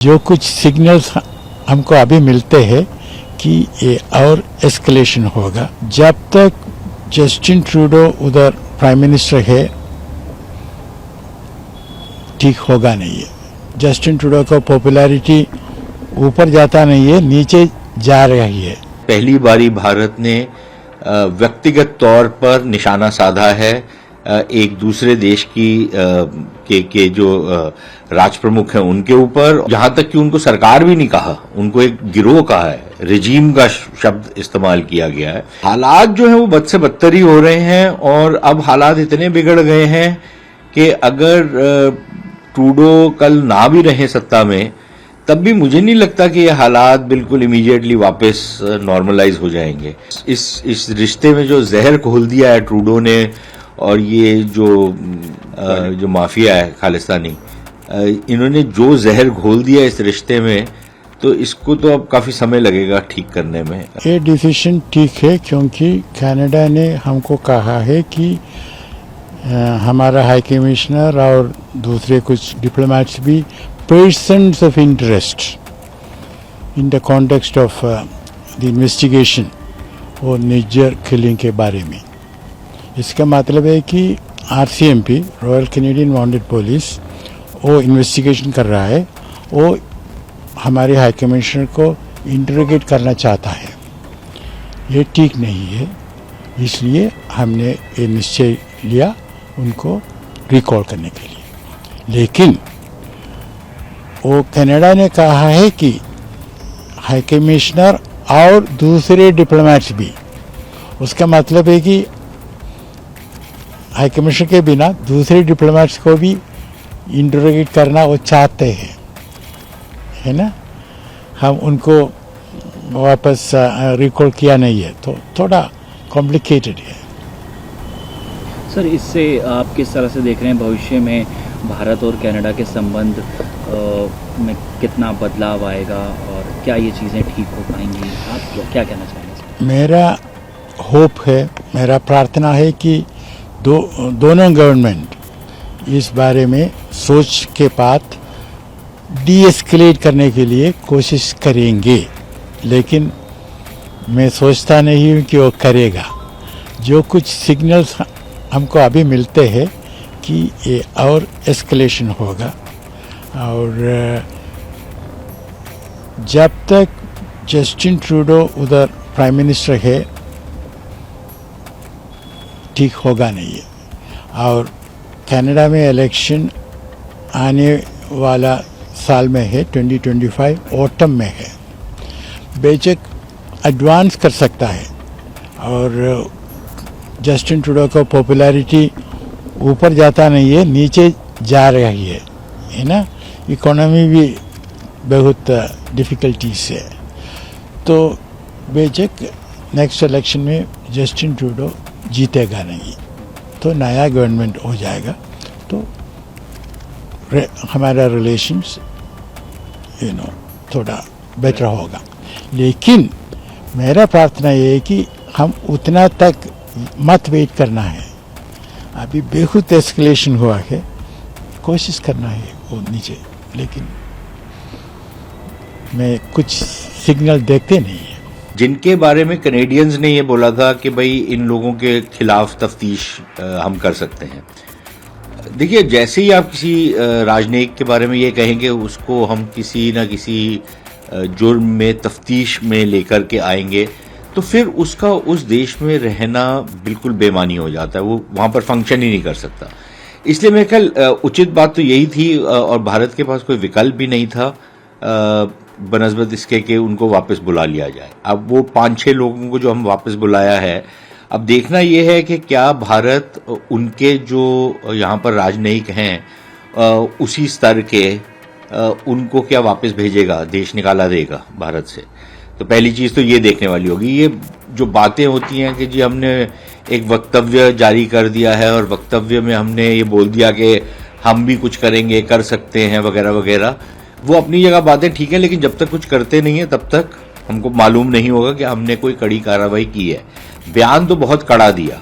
जो कुछ सिग्नल्स हमको अभी मिलते हैं कि ये और एस्केलेशन होगा। जब तक जस्टिन ट्रूडो उधर प्राइम मिनिस्टर है ठीक होगा नहीं है। जस्टिन ट्रूडो का पॉपुलैरिटी ऊपर जाता नहीं है, नीचे जा रही है। पहली बारी भारत ने व्यक्तिगत तौर पर निशाना साधा है एक दूसरे देश के जो राज प्रमुख हैं उनके ऊपर, यहां तक कि उनको सरकार भी नहीं कहा, उनको एक गिरोह कहा है, रिजीम का शब्द इस्तेमाल किया गया है। हालात जो है वो बद से बदतर ही हो रहे हैं और अब हालात इतने बिगड़ गए हैं कि अगर ट्रूडो कल ना भी रहे सत्ता में तब भी मुझे नहीं लगता कि ये हालात बिल्कुल इमीडिएटली वापस नॉर्मलाइज हो जाएंगे। इस रिश्ते में जो जहर घोल दिया है ट्रूडो ने और ये जो माफिया है खालिस्तानी, इन्होंने जो जहर घोल दिया इस रिश्ते में, तो इसको तो अब काफी समय लगेगा ठीक करने में। ये डिसीजन ठीक है क्योंकि कनाडा ने हमको कहा है कि हमारा हाई कमिश्नर और दूसरे कुछ डिप्लोमेट्स भी persons of interest in the context of the investigation और निज्जर किलिंग के बारे में। इसका मतलब है कि RCMP royal Canadian mounted police वो इन्वेस्टिगेशन कर रहा है, वो हमारे हाई कमिश्नर को इंटरोगेट करना चाहता है। ये ठीक नहीं है, इसलिए हमने ये निश्चय लिया उनको रिकॉल करने के लिए। लेकिन वो कनाडा ने कहा है कि हाई कमिश्नर और दूसरे डिप्लोमेट्स भी, उसका मतलब है कि हाई कमिश्नर के बिना दूसरे डिप्लोमेट्स को भी इंटरोगेट करना वो चाहते हैं, है ना। हम उनको वापस रिकॉल किया नहीं है, तो थोड़ा कॉम्प्लिकेटेड है। सर, इससे आप किस तरह से देख रहे हैं भविष्य में भारत और कनाडा के संबंध में कितना बदलाव आएगा और क्या ये चीज़ें ठीक हो पाएंगी? आप क्या कहना चाहेंगे? मेरा होप है, मेरा प्रार्थना है कि दोनों गवर्नमेंट इस बारे में सोच के बाद डीएस्केलेट करने के लिए कोशिश करेंगे, लेकिन मैं सोचता नहीं हूँ कि वो करेगा। जो कुछ सिग्नल्स हमको अभी मिलते हैं कि ये और एस्केलेशन होगा और जब तक जस्टिन ट्रूडो उधर प्राइम मिनिस्टर है ठीक होगा नहीं है। और कनाडा में इलेक्शन आने वाला साल में है, 2025 ऑटम में है। बेशक एडवांस कर सकता है और जस्टिन ट्रूडो का पॉपुलैरिटी ऊपर जाता नहीं है, नीचे जा रही है ना। इकोनॉमी भी बहुत डिफ़िकल्टीज है, तो बेशक नेक्स्ट इलेक्शन में जस्टिन ट्रूडो जीतेगा नहीं, तो नया गवर्नमेंट हो जाएगा, तो हमारा रिलेशंस थोड़ा बेटर होगा। लेकिन मेरा प्रार्थना ये है कि हम उतना तक मत वेट करना है। अभी बेखुद एस्केलेशन हुआ है, कोशिश करना है वो नीचे, लेकिन मैं कुछ सिग्नल देखते नहीं है। जिनके बारे में कैनेडियंस ने ये बोला था कि भाई इन लोगों के खिलाफ तफ्तीश हम कर सकते हैं। देखिए, जैसे ही आप किसी राजनयिक के बारे में ये कहेंगे उसको हम किसी ना किसी जुर्म में तफ्तीश में लेकर के आएंगे, तो फिर उसका उस देश में रहना बिल्कुल बेमानी हो जाता है, वो वहां पर फंक्शन ही नहीं कर सकता। इसलिए मेरे ख्याल उचित बात तो यही थी और भारत के पास कोई विकल्प भी नहीं था बनस्बत इसके कि उनको वापस बुला लिया जाए। अब वो 5-6 लोगों को जो हम वापस बुलाया है, अब देखना यह है कि क्या भारत उनके जो यहाँ पर राजनयिक हैं उसी स्तर के उनको क्या वापस भेजेगा, देश निकाला देगा भारत से। तो पहली चीज तो ये देखने वाली होगी। ये जो बातें होती हैं कि जी हमने एक वक्तव्य जारी कर दिया है और वक्तव्य में हमने ये बोल दिया कि हम भी कुछ करेंगे, कर सकते हैं वगैरह वगैरह, वो अपनी जगह बातें ठीक है, लेकिन जब तक कुछ करते नहीं है तब तक हमको मालूम नहीं होगा कि हमने कोई कड़ी कार्रवाई की है। बयान तो बहुत कड़ा दिया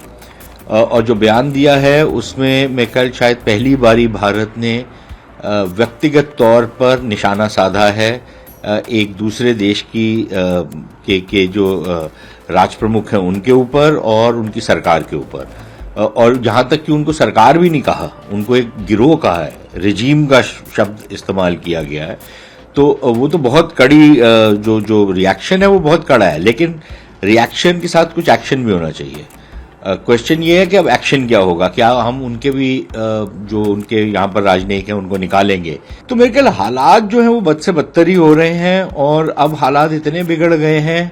और जो बयान दिया है उसमें मैं कल शायद पहली बारी भारत ने व्यक्तिगत तौर पर निशाना साधा है एक दूसरे देश के जो राज प्रमुख हैं उनके ऊपर और उनकी सरकार के ऊपर, और जहां तक कि उनको सरकार भी नहीं कहा, उनको एक गिरोह कहा है, रिजीम का शब्द इस्तेमाल किया गया है। तो वो तो बहुत कड़ी जो रिएक्शन है वो बहुत कड़ा है, लेकिन रिएक्शन के साथ कुछ एक्शन भी होना चाहिए। क्वेश्चन ये है कि अब एक्शन क्या होगा, क्या हम उनके भी जो उनके यहाँ पर राजनयिक हैं उनको निकालेंगे। तो मेरे ख्याल हालात जो हैं वो बद से बदतर ही हो रहे हैं, और अब हालात इतने बिगड़ गए हैं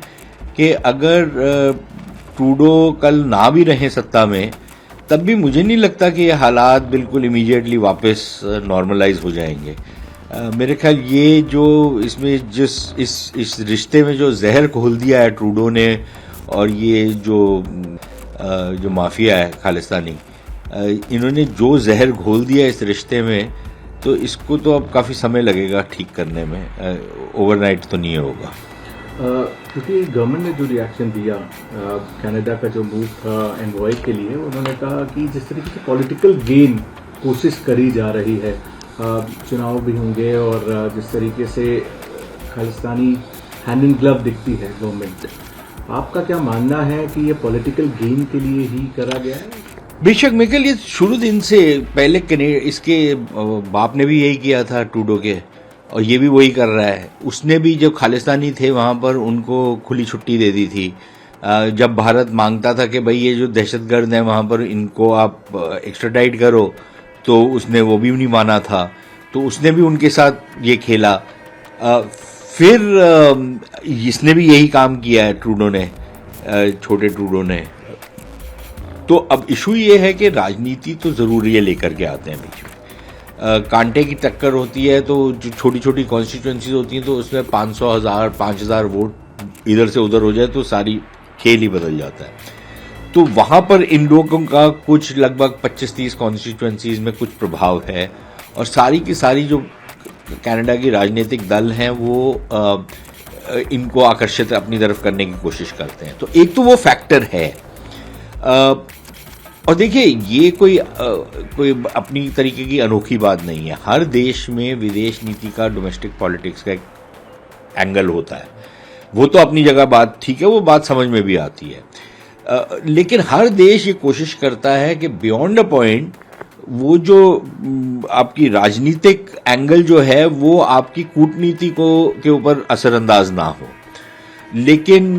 कि अगर ट्रूडो कल ना भी रहे सत्ता में, तब भी मुझे नहीं लगता कि ये हालात बिल्कुल इमीडिएटली वापस नॉर्मलाइज हो जाएंगे। मेरे ख्याल ये जो इसमें इस रिश्ते में जो जहर घोल दिया है ट्रूडो ने, और ये जो माफिया है खालिस्तानी, इन्होंने जो जहर घोल दिया इस रिश्ते में, तो इसको तो अब काफ़ी समय लगेगा ठीक करने में, ओवरनाइट तो नहीं होगा। क्योंकि गवर्नमेंट ने जो रिएक्शन दिया कनाडा का जो मूव था एनवॉय के लिए, उन्होंने कहा कि जिस तरीके से पॉलिटिकल गेन कोशिश करी जा रही है, चुनाव भी होंगे, और जिस तरीके से खालिस्तानी हैंड इन ग्लव दिखती है गवर्नमेंट, आपका क्या मानना है कि ये पॉलिटिकल गेन के लिए ही करा गया है? बेशक मेरे ख्याल ये शुरू दिन से पहले इसके बाप ने भी यही किया था ट्रूडो के, और ये भी वही कर रहा है। उसने भी जो खालिस्तानी थे वहाँ पर उनको खुली छुट्टी दे दी थी। जब भारत मांगता था कि भाई ये जो दहशतगर्द हैं वहाँ पर इनको आप एक्स्ट्राडाइट करो, तो उसने वो भी नहीं माना था, तो उसने भी उनके साथ ये खेला। फिर इसने भी यही काम किया है ट्रूडो ने, छोटे ट्रूडो ने। तो अब इशू ये है कि राजनीति तो जरूरी है लेकर के आते हैं बीच में, कांटे की टक्कर होती है, तो जो छोटी छोटी कॉन्स्टिट्यूएंसीज होती हैं तो उसमें 500, 1000, 5000 वोट इधर से उधर हो जाए तो सारी खेल ही बदल जाता है। तो वहां पर इन लोगों का कुछ लगभग 25-30 कॉन्स्टिट्यूएंसीज में कुछ प्रभाव है, और सारी की सारी जो कनाडा की राजनीतिक दल हैं वो इनको आकर्षित अपनी तरफ करने की कोशिश करते हैं। तो एक तो वो फैक्टर है, और देखिए ये कोई अपनी तरीके की अनोखी बात नहीं है। हर देश में विदेश नीति का, डोमेस्टिक पॉलिटिक्स का एक एंगल होता है, वो तो अपनी जगह बात ठीक है, वो बात समझ में भी आती है। लेकिन हर देश ये कोशिश करता है कि बियॉन्ड अ पॉइंट वो जो आपकी राजनीतिक एंगल जो है वो आपकी कूटनीति के ऊपर असरअंदाज ना हो। लेकिन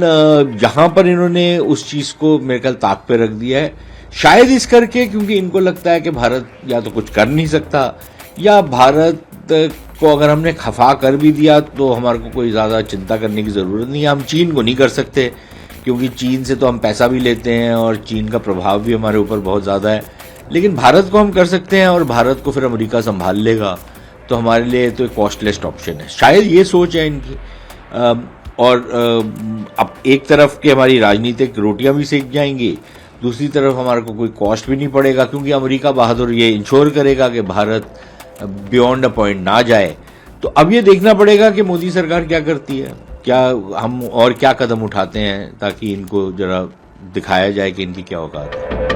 जहां पर इन्होंने उस चीज को मेरे ख्याल ताक पे रख दिया है, शायद इस करके क्योंकि इनको लगता है कि भारत या तो कुछ कर नहीं सकता, या भारत को अगर हमने खफा कर भी दिया तो हमारे को कोई ज़्यादा चिंता करने की ज़रूरत नहीं है। हम चीन को नहीं कर सकते क्योंकि चीन से तो हम पैसा भी लेते हैं और चीन का प्रभाव भी हमारे ऊपर बहुत ज़्यादा है, लेकिन भारत को हम कर सकते हैं और भारत को फिर अमेरिका संभाल लेगा, तो हमारे लिए तो एक कॉस्टलेस्ट ऑप्शन है। शायद ये सोच है इनकी। और अब एक तरफ के हमारी राजनीतिक रोटियां भी सेक जाएंगी, दूसरी तरफ हमारे को कोई कॉस्ट भी नहीं पड़ेगा क्योंकि अमेरिका बहादुर ये इंश्योर करेगा कि भारत बियॉन्ड अ पॉइंट ना जाए। तो अब ये देखना पड़ेगा कि मोदी सरकार क्या करती है, क्या हम और क्या कदम उठाते हैं ताकि इनको जरा दिखाया जाए कि इनकी क्या औकात है।